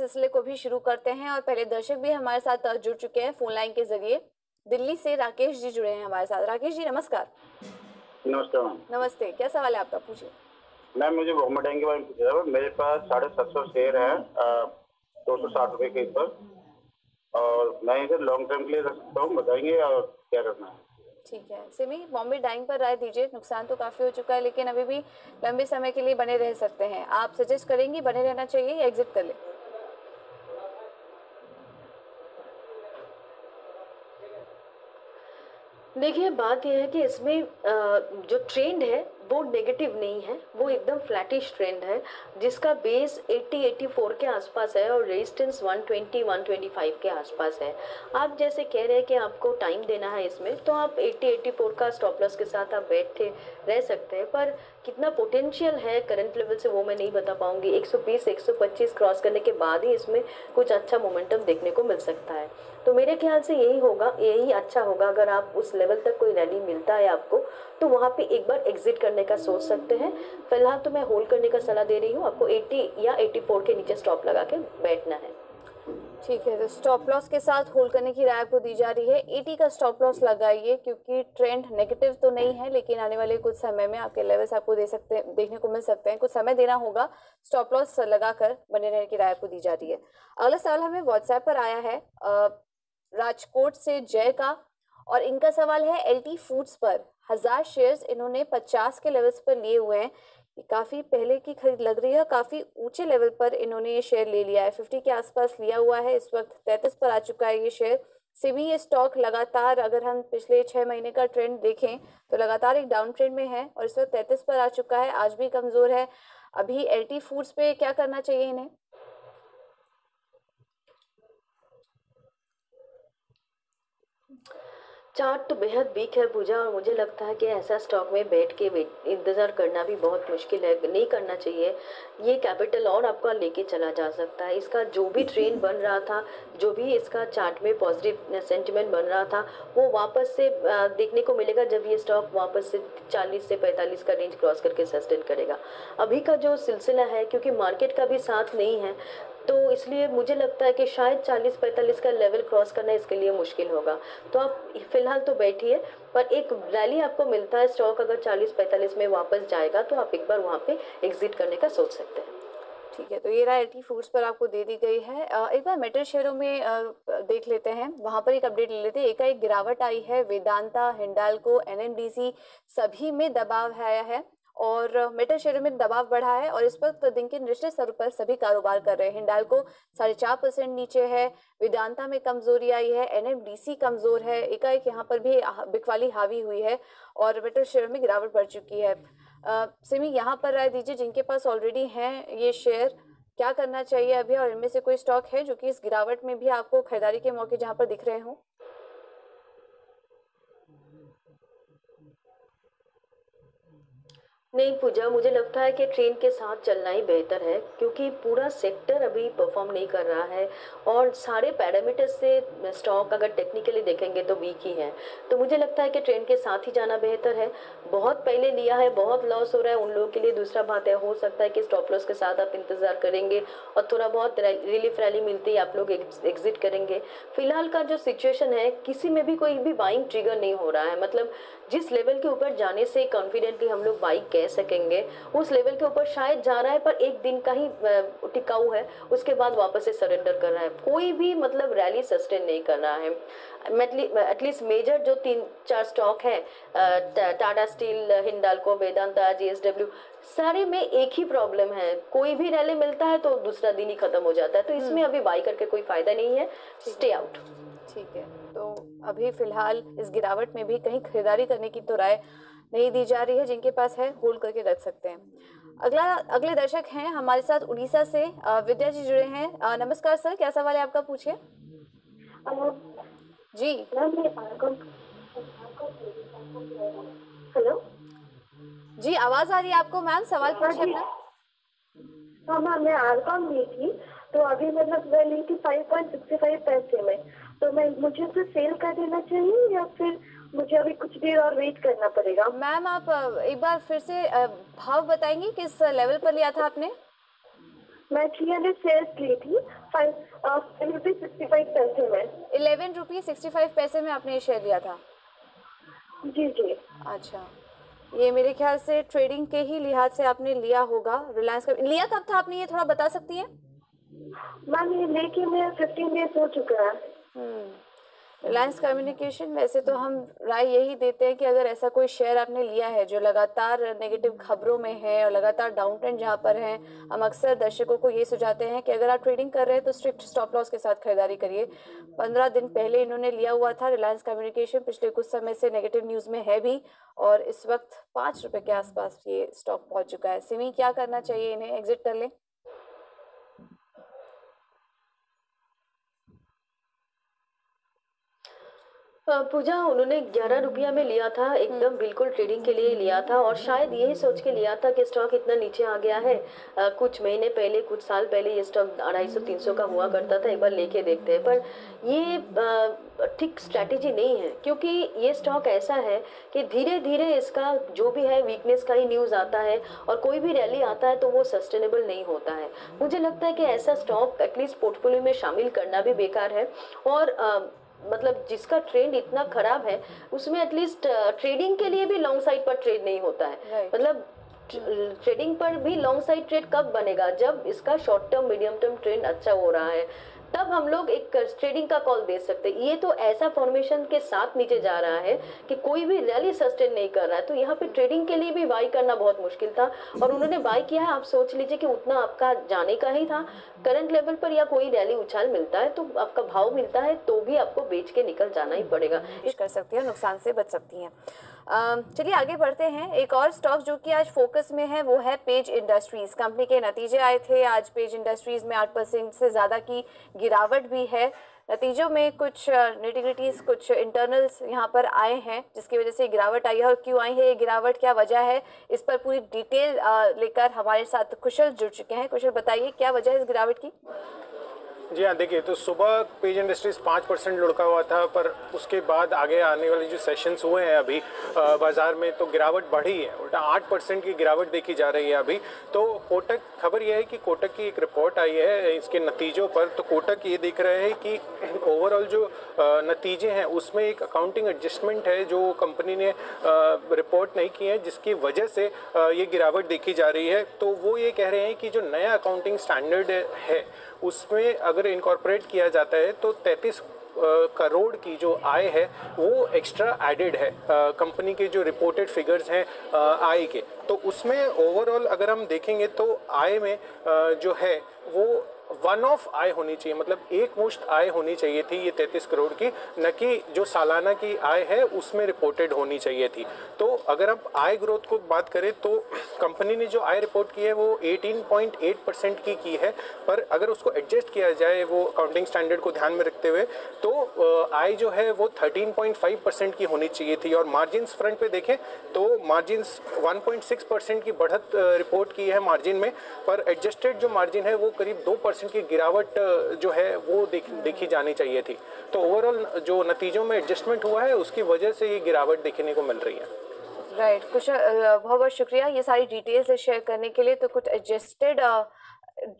सिलसिले को भी शुरू करते हैं और पहले दर्शक भी हमारे साथ जुड़ चुके हैं फोन लाइन के जरिए। दिल्ली से राकेश जी जुड़े हैं हमारे साथ। राकेश जी नमस्कार। नमस्ते मैम। नमस्ते, क्या सवाल है आपका, पूछिए। मैम मुझे वोमेटाइन के बारे में पूछना है। मेरे पास 750 शेयर है 260 रुपए के ऊपर, और मैं इसे लॉन्ग टर्म के लिए रख सकता हूँ, बताएंगे और क्या करना है? ठीक है सिमी, बॉम्बे डाइंग पर राय दीजिए। नुकसान तो काफी हो चुका है लेकिन अभी भी लंबे समय के लिए बने रह सकते हैं। आप सजेस्ट करेंगी बने रहना चाहिए या एग्जिट कर ले? देखिए, बात यह है कि इसमें जो ट्रेंड है वो नेगेटिव नहीं है, वो एकदम फ्लैटिश ट्रेंड है जिसका बेस 80-84 के आसपास है और रेजिस्टेंस 120-125 के आसपास है। आप जैसे कह रहे हैं कि आपको टाइम देना है इसमें, तो आप 80-84 का स्टॉप लॉस के साथ आप बैठे रह सकते हैं, पर कितना पोटेंशियल है करंट लेवल से वो मैं नहीं बता पाऊंगी। 120-125 क्रॉस करने के बाद ही इसमें कुछ अच्छा मोमेंटम देखने को मिल सकता है। तो मेरे ख्याल से यही होगा, यही अच्छा होगा। अगर आप उस लेवल तक कोई रैली मिलता है आपको, तो वहाँ पे एक बार एग्जिट करने का सोच सकते हैं। फिलहाल तो मैं होल्ड करने का सलाह दे रही हूँ आपको। 80 या 84 के नीचे स्टॉप लगा के बैठना है। ठीक है, तो स्टॉप लॉस के साथ होल्ड करने की राय आपको दी जा रही है। 80 का स्टॉप लॉस लगाइए क्योंकि ट्रेंड नेगेटिव तो नहीं है, लेकिन आने वाले कुछ समय में आपके लेवल्स आपको देखने को मिल सकते हैं। कुछ समय देना होगा, स्टॉप लॉस लगाकर बने रहने की राय आपको दी जा रही है। अगला सवाल हमें व्हाट्सएप पर आया है राजकोट से जय का, और इनका सवाल है एलटी फूड्स पर 1000 शेयर्स इन्होंने 50 के लेवल्स पर लिए हुए हैं। काफी पहले की खरीद लग रही है, काफी ऊंचे लेवल पर इन्होंने ये शेयर ले लिया है। 50 के आसपास लिया हुआ है, इस वक्त 33 पर आ चुका है ये शेयर। सिमी ये स्टॉक लगातार, अगर हम पिछले 6 महीने का ट्रेंड देखें तो लगातार एक डाउन ट्रेंड में है और इस वक्त 33 पर आ चुका है, आज भी कमजोर है। अभी एलटी फूड्स पे क्या करना चाहिए इन्हें? चार्ट तो बेहद वीक है पूजा, और मुझे लगता है कि ऐसा स्टॉक में बैठ के इंतज़ार करना भी बहुत मुश्किल है, नहीं करना चाहिए। ये कैपिटल और आपका लेके चला जा सकता है। इसका जो भी ट्रेंड बन रहा था, जो भी इसका चार्ट में पॉजिटिव सेंटिमेंट बन रहा था, वो वापस से देखने को मिलेगा जब ये स्टॉक वापस से 40 से 45 का रेंज क्रॉस करके सस्टेन करेगा। अभी का जो सिलसिला है, क्योंकि मार्केट का भी साथ नहीं है, तो इसलिए मुझे लगता है कि शायद 40-45 का लेवल क्रॉस करना इसके लिए मुश्किल होगा। तो आप फिलहाल तो बैठिए, पर एक रैली आपको मिलता है, स्टॉक अगर 40-45 में वापस जाएगा तो आप एक बार वहाँ पे एग्जिट करने का सोच सकते हैं। ठीक है, तो ये राय एलटी फूड्स पर आपको दे दी गई है। एक बार मेटल शेयरों में देख लेते हैं, वहां पर एक अपडेट ले लेते हैं। एकाएक गिरावट आई है, वेदांता, हिंडाल्को, एनएमडीसी सभी में दबाव आया है और मेटल शेयरों में दबाव बढ़ा है और इस वक्त दिन के निचले स्तर पर सभी कारोबार कर रहे हैं। हिंडाल्को 4.5% नीचे है, वेदांता में कमजोरी आई है, एनएमडीसी कमजोर है, एकाएक यहाँ पर भी बिकवाली हावी हुई है और मेटल शेयरों में गिरावट बढ़ चुकी है। सिमी यहाँ पर राय दीजिए, जिनके पास ऑलरेडी हैं ये शेयर, क्या करना चाहिए अभी, और इनमें से कोई स्टॉक है जो कि इस गिरावट में भी आपको खरीदारी के मौके जहाँ पर दिख रहे हो? नहीं पूजा, मुझे लगता है कि ट्रेन के साथ चलना ही बेहतर है, क्योंकि पूरा सेक्टर अभी परफॉर्म नहीं कर रहा है और सारे पैरामीटर्स से स्टॉक अगर टेक्निकली देखेंगे तो वीक ही है। तो मुझे लगता है कि ट्रेन के साथ ही जाना बेहतर है। बहुत पहले लिया है, बहुत लॉस हो रहा है उन लोगों के लिए दूसरा बात है, हो सकता है कि स्टॉप लॉस के साथ आप इंतजार करेंगे और थोड़ा बहुत रिलीफ रैली मिलती है आप लोग एग्जिट करेंगे। फिलहाल का जो सिचुएशन है, किसी में भी कोई भी बाइंग ट्रिगर नहीं हो रहा है। मतलब जिस लेवल के ऊपर जाने से कॉन्फिडेंटली हम लोग बाई कह सकेंगे, उस लेवल के ऊपर शायद जा रहा है, पर एक दिन का ही टिकाऊ है, उसके बाद वापस से सरेंडर कर रहा है। कोई भी मतलब रैली सस्टेन नहीं कर रहा है। एटलीस्ट मेजर जो 3-4 स्टॉक है, टाटा स्टील, हिंडाल्को, वेदांता, जीएसडब्ल्यू, सारे में एक ही प्रॉब्लम है, कोई भी रैली मिलता है तो दूसरा दिन ही खत्म हो जाता है। तो इसमें अभी बाई करके कोई फायदा नहीं है, स्टे आउट। ठीक है, तो अभी फिलहाल इस गिरावट में भी कहीं खरीदारी करने की तो राय नहीं दी जा रही है। जिनके पास है होल्ड करके रख सकते हैं। अगले दर्शक हैं हमारे साथ उड़ीसा से विद्या जी जुड़े हैं। नमस्कार सर, क्या सवाल है आपका, पूछिए। जी हेलो जी, आवाज आ रही है आपको मैम, सवाल पूछिए अपना। हाँ मैम, मैं आरकॉम ली थी, तो अभी मतलब मैं ली थी 5.65 पैसे में, तो मुझे तो सेल कर देना चाहिए या फिर मुझे अभी कुछ देर और वेट करना पड़ेगा? मैम आप एक बार फिर से भाव बताएंगी, किस लेवल पर लिया था आपने? मैं 300 शेयर्स ली थी ₹11.65 में आपने ये शेयर लिया था। जी जी। अच्छा, ये मेरे ख्याल से ट्रेडिंग के ही लिहाज से आपने लिया होगा। रिलायंस का लिया कब था आपने, ये थोड़ा बता सकती हैं? मैम ये लेके मैं 15 डेज हो चुका है। रिलायंस कम्युनिकेशन, वैसे तो हम राय यही देते हैं कि अगर ऐसा कोई शेयर आपने लिया है जो लगातार नेगेटिव खबरों में है और लगातार डाउन ट्रेंड जहाँ पर है, हम अक्सर दर्शकों को ये सुझाते हैं कि अगर आप ट्रेडिंग कर रहे हैं तो स्ट्रिक्ट स्टॉप लॉस के साथ खरीदारी करिए। 15 दिन पहले इन्होंने लिया हुआ था रिलायंस कम्युनिकेशन, पिछले कुछ समय से नेगेटिव न्यूज़ में है भी, और इस वक्त ₹5 के आसपास ये स्टॉक पहुंच चुका है। सिमी, क्या करना चाहिए, इन्हें एग्जिट कर लें? पूजा, उन्होंने 11 रुपया में लिया था, एकदम बिल्कुल ट्रेडिंग के लिए लिया था और शायद यही सोच के लिया था कि स्टॉक इतना नीचे आ गया है। कुछ महीने पहले, कुछ साल पहले ये स्टॉक 250-300 का हुआ करता था, एक बार लेके देखते हैं। पर ये ठीक स्ट्रैटेजी नहीं है, क्योंकि ये स्टॉक ऐसा है कि धीरे धीरे इसका जो भी है वीकनेस का ही न्यूज़ आता है और कोई भी रैली आता है तो वो सस्टेनेबल नहीं होता है। मुझे लगता है कि ऐसा स्टॉक एटलीस्ट पोर्टफोलियो में शामिल करना भी बेकार है। और मतलब जिसका ट्रेंड इतना खराब है उसमें एटलीस्ट ट्रेडिंग के लिए भी लॉन्ग साइड पर ट्रेड नहीं होता है। मतलब ट्रेडिंग पर भी लॉन्ग साइड ट्रेड कब बनेगा, जब इसका short term medium term trend अच्छा हो रहा है, तब हम लोग एक ट्रेडिंग का कॉल दे सकते हैं। ये तो ऐसा फॉर्मेशन के साथ नीचे जा रहा है कि कोई भी रैली सस्टेन नहीं कर रहा है, तो यहाँ पे ट्रेडिंग के लिए भी बाई करना बहुत मुश्किल था। और उन्होंने बाई किया है, आप सोच लीजिए कि उतना आपका जाने का ही था। करंट लेवल पर या कोई रैली उछाल मिलता है तो आपका भाव मिलता है तो भी आपको बेच के निकल जाना ही पड़ेगा। कर सकती है, नुकसान से बच सकती हैं। चलिए आगे बढ़ते हैं। एक और स्टॉक जो कि आज फोकस में है वो है पेज इंडस्ट्रीज। कंपनी के नतीजे आए थे आज। पेज इंडस्ट्रीज में 8% से ज़्यादा की गिरावट भी है। नतीजों में कुछ निटिग्रिटीज, कुछ इंटरनल्स यहाँ पर आए हैं जिसकी वजह से गिरावट आई है। और क्यों आई है ये गिरावट, क्या वजह है, इस पर पूरी डिटेल लेकर हमारे साथ कुशल जुड़ चुके हैं। कुशल, बताइए क्या वजह है इस गिरावट की? जी हाँ, देखिए तो सुबह पेज इंडस्ट्रीज 5% लुढ़का हुआ था, पर उसके बाद आगे आने वाले जो सेशंस हुए हैं अभी बाजार में तो गिरावट बढ़ी है, उल्टा 8% की गिरावट देखी जा रही है अभी। तो कोटक, खबर यह है कि कोटक की एक रिपोर्ट आई है इसके नतीजों पर, तो कोटक ये देख रहे हैं कि ओवरऑल जो नतीजे हैं उसमें एक अकाउंटिंग एडजस्टमेंट है जो कंपनी ने रिपोर्ट नहीं की है, जिसकी वजह से ये गिरावट देखी जा रही है। तो वो ये कह रहे हैं कि जो नया अकाउंटिंग स्टैंडर्ड है उसमें अगर इनकॉर्पोरेट किया जाता है तो 33 करोड़ की जो आय है वो एक्स्ट्रा एडेड है कंपनी के जो रिपोर्टेड फिगर्स हैं आय के। तो उसमें ओवरऑल अगर हम देखेंगे तो आय में जो है वो वन ऑफ आय होनी चाहिए, मतलब एक मुश्त आय होनी चाहिए थी ये 33 करोड़ की, न कि जो सालाना की आय है उसमें रिपोर्टेड होनी चाहिए थी। तो अगर आप आय ग्रोथ को बात करें तो कंपनी ने जो आय रिपोर्ट की है वो 18.8% की है, पर अगर उसको एडजस्ट किया जाए वो अकाउंटिंग स्टैंडर्ड को ध्यान में रखते हुए तो आय जो है वो 13.5% की होनी चाहिए थी। और मार्जिन्स फ्रंट पे देखें तो मार्जिन्स 1.6% की बढ़त रिपोर्ट की है मार्जिन में, पर एडजस्टेड जो मार्जिन है वो करीब 2% की गिरावट जो है वो देखी जानी चाहिए थी। तो ओवरऑल जो नतीजों में एडजस्टमेंट हुआ है उसकी वजह से ये गिरावट देखने को मिल रही है। राइट कुशल, बहुत बहुत शुक्रिया ये सारी डिटेल्स शेयर करने के लिए। तो कुछ एडजस्टेड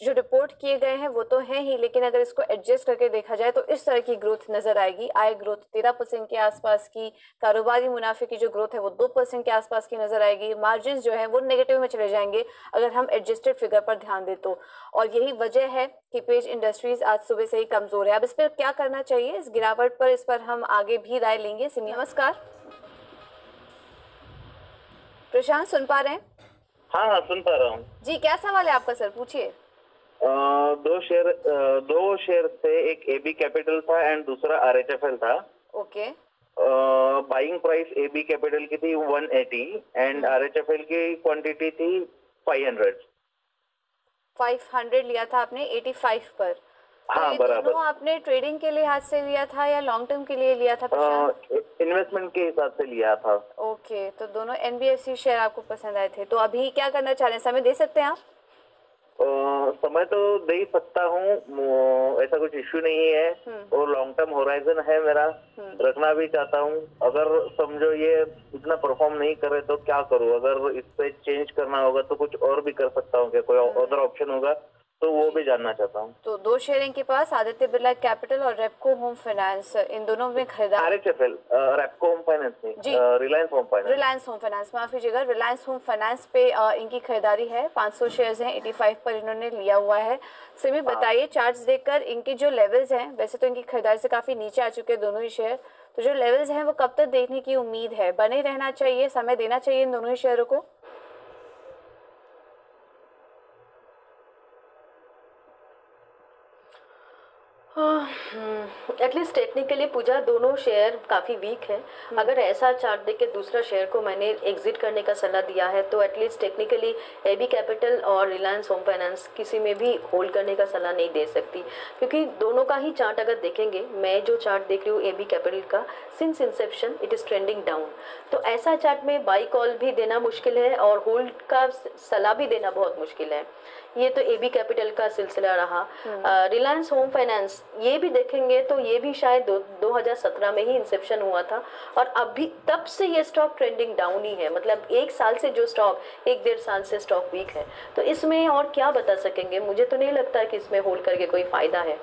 जो रिपोर्ट किए गए हैं वो तो हैं ही, लेकिन अगर इसको एडजस्ट करके देखा जाए तो इस तरह की ग्रोथ नजर आएगी। आय ग्रोथ 13% के आसपास की, कारोबारी मुनाफे की जो ग्रोथ है वो 2% के आसपास की नजर आएगी। मार्जिन जो है वो नेगेटिव में चले जाएंगे अगर हम एडजस्टेड फिगर पर ध्यान दें तो। और यही वजह है कि पेज इंडस्ट्रीज आज सुबह से ही कमजोर है। अब इस पर क्या करना चाहिए, इस गिरावट पर, इस पर हम आगे भी राय लेंगे। सिमी, नमस्कार। प्रशांत सुन पा रहे हैं? हाँ सुन पा रहा हूँ जी, क्या सवाल है आपका सर, पूछिए। दो शेयर थे, एक एबी कैपिटल था एंड दूसरा आरएचएफएल था। Okay. Buying price AB capital की थी 180 एंड आरएचएफएल की क्वांटिटी थी 500 लिया था आपने 85 पर। हाँ तो बराबर। दोनों आपने ट्रेडिंग के लिहाज से लिया था या लॉन्ग टर्म के लिए लिया था? इन्वेस्टमेंट के हिसाब से लिया था। ओके, तो दोनों एनबीएफसी शेयर आपको पसंद आए थे। तो अभी क्या करना चाह रहे हैं, समय दे सकते हैं आप? समय तो दे ही सकता हूँ, ऐसा कुछ इश्यू नहीं है और लॉन्ग टर्म होराइजन है मेरा, रखना भी चाहता हूँ। अगर समझो ये इतना परफॉर्म नहीं करे तो क्या करूँ, अगर इस पे चेंज करना होगा तो कुछ और भी कर सकता हूँ क्या, कोई अदर ऑप्शन होगा तो वो भी जानना चाहता हूँ। तो 2 शेयर इनके पास, आदित्य बिरला कैपिटल और रेपको होम फाइनेंस, इन दोनों में खरीदार। RHFL, रेपको होम फाइनेंस जी। नहीं, Reliance home finance. Reliance home finance, माफ कीजिएगा, रिलायंस होम फाइनेंस पे इनकी खरीदारी है। 500 शेयर्स हैं, 85 पर इन्होंने लिया हुआ है। सिमी बताइए चार्ट्स देखकर इनके जो लेवल्स हैं, वैसे तो इनकी खरीदारी से काफी नीचे आ चुके हैं दोनों ही शेयर, तो जो लेवल्स हैं वो कब तक देखने की उम्मीद है? बने रहना चाहिए, समय देना चाहिए इन दोनों ही शेयरों को? एटलीस्ट टेक्निकली पूजा दोनों शेयर काफ़ी वीक है। अगर ऐसा चार्ट देख के दूसरा शेयर को मैंने एग्जिट करने का सलाह दिया है तो एटलीस्ट टेक्निकली एबी कैपिटल और रिलायंस होम फाइनेंस किसी में भी होल्ड करने का सलाह नहीं दे सकती, क्योंकि दोनों का ही चार्ट अगर देखेंगे, मैं जो चार्ट देख रही हूँ एबी कैपिटल का, since Inception it is trending down, तो ऐसा चार्ट में बाई कॉल भी देना मुश्किल है और होल्ड का सलाह भी देना बहुत मुश्किल है। ये तो एबी कैपिटल का सिलसिला रहा। रिलायंस होम फाइनेंस ये भी देखेंगे तो ये भी शायद 2017 में ही इंसेप्शन हुआ था और अभी तब से ये स्टॉक ट्रेंडिंग डाउन ही है, मतलब 1 साल से जो स्टॉक, 1-1.5 साल से स्टॉक वीक है। तो इसमें और क्या बता सकेंगे, मुझे तो नहीं लगता कि इसमें होल्ड करके कोई फायदा है।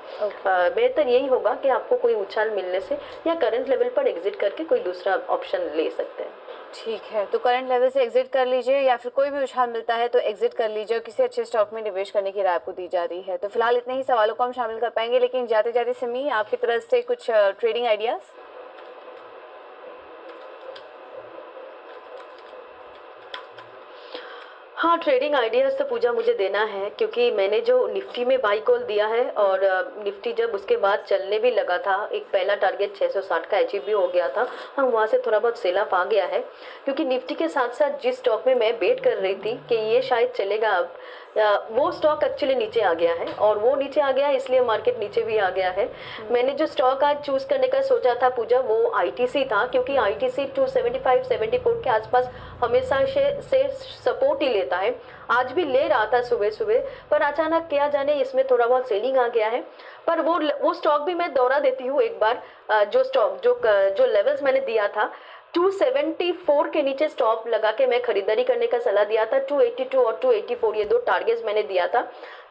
बेहतर यही होगा कि आपको कोई उछाल मिलने से या करंट लेवल पर एग्जिट करके कोई दूसरा ऑप्शन ले सकते हैं। ठीक है, तो करंट लेवल से एग्जिट कर लीजिए या फिर कोई भी उछाल मिलता है तो एग्जिट कर लीजिए और किसी अच्छे स्टॉक में निवेश करने की राय आपको दी जा रही है। तो फिलहाल इतने ही सवालों को हम शामिल कर पाएंगे, लेकिन जाते जाते सिमी आपकी तरफ से कुछ ट्रेडिंग आइडियाज? हाँ, ट्रेडिंग आइडियाज़ तो पूजा मुझे देना है, क्योंकि मैंने जो निफ्टी में बाई कॉल दिया है और निफ्टी जब उसके बाद चलने भी लगा था, एक पहला टारगेट 660 का अचीव भी हो गया था, हाँ वहाँ से थोड़ा बहुत सेल ऑफ आ गया है, क्योंकि निफ्टी के साथ साथ जिस स्टॉक में मैं वेट कर रही थी कि ये शायद चलेगा अब, वो स्टॉक एक्चुअली नीचे आ गया है और वो नीचे आ गया इसलिए मार्केट नीचे भी आ गया है। मैंने जो स्टॉक आज चूज करने का सोचा था पूजा वो ITC था, क्योंकि ITC 275-74 के आसपास हमेशा से सपोर्ट ही लेता है। आज भी ले रहा था सुबह सुबह, पर अचानक क्या जाने इसमें थोड़ा बहुत सेलिंग आ गया है। पर वो स्टॉक भी मैं दोहरा देती हूँ एक बार, जो स्टॉक जो लेवल्स मैंने दिया था 274 के नीचे स्टॉप लगा के मैं खरीदारी करने का सलाह दिया था। 282 और 284 ये 2 टारगेट्स मैंने दिया था।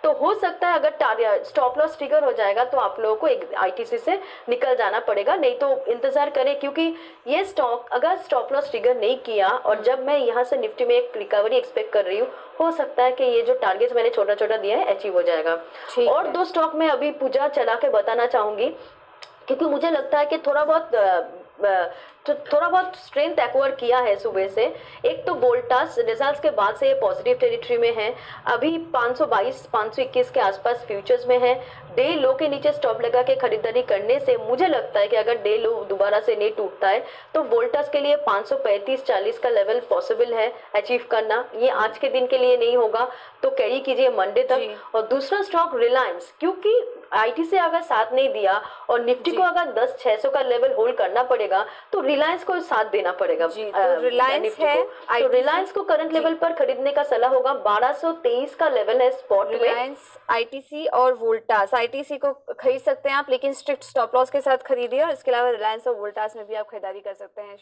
तो हो सकता है अगर स्टॉप लॉस ट्रिगर हो जाएगा तो आप लोगों को एक ITC से निकल जाना पड़ेगा, नहीं तो इंतजार करें, क्योंकि ये स्टॉक अगर स्टॉप लॉस ट्रिगर नहीं किया और जब मैं यहाँ से निफ्टी में एक रिकवरी एक्सपेक्ट कर रही हूँ, हो सकता है कि ये जो टारगेट्स मैंने छोटा छोटा दिया है अचीव हो जाएगा। और 2 स्टॉक में अभी पूजा चला के बताना चाहूंगी, क्योंकि मुझे लगता है कि थोड़ा बहुत स्ट्रेंथ एक्वायर किया है सुबह से। एक तो वोल्टास रिजल्ट्स के बाद से ये पॉजिटिव टेरिटरी में है, अभी 522-521 के आसपास फ्यूचर्स में है। डे लो के नीचे स्टॉप लगा के खरीदारी करने से मुझे लगता है कि अगर डे लो दोबारा से नहीं टूटता है तो वोल्टास के लिए 535-40 का लेवल पॉसिबल है अचीव करना। ये आज के दिन के लिए नहीं होगा, तो कैरी कीजिए मंडे तक। और दूसरा स्टॉक रिलायंस, क्योंकि ITC अगर साथ नहीं दिया और निफ्टी को अगर 10,600 का लेवल होल्ड करना पड़ेगा तो रिलायंस को साथ देना पड़ेगा। तो रिलायंस है, तो रिलायंस को करंट लेवल पर खरीदने का सलाह होगा। 1223 का लेवल है स्पॉट में। रिलायंस, ITC और वोल्टास। ITC को खरीद सकते हैं आप, लेकिन स्ट्रिक्ट स्टॉप लॉस के साथ खरीदिए, और इसके अलावा रिलायंस और वोल्टास में भी आप खरीदारी कर सकते हैं।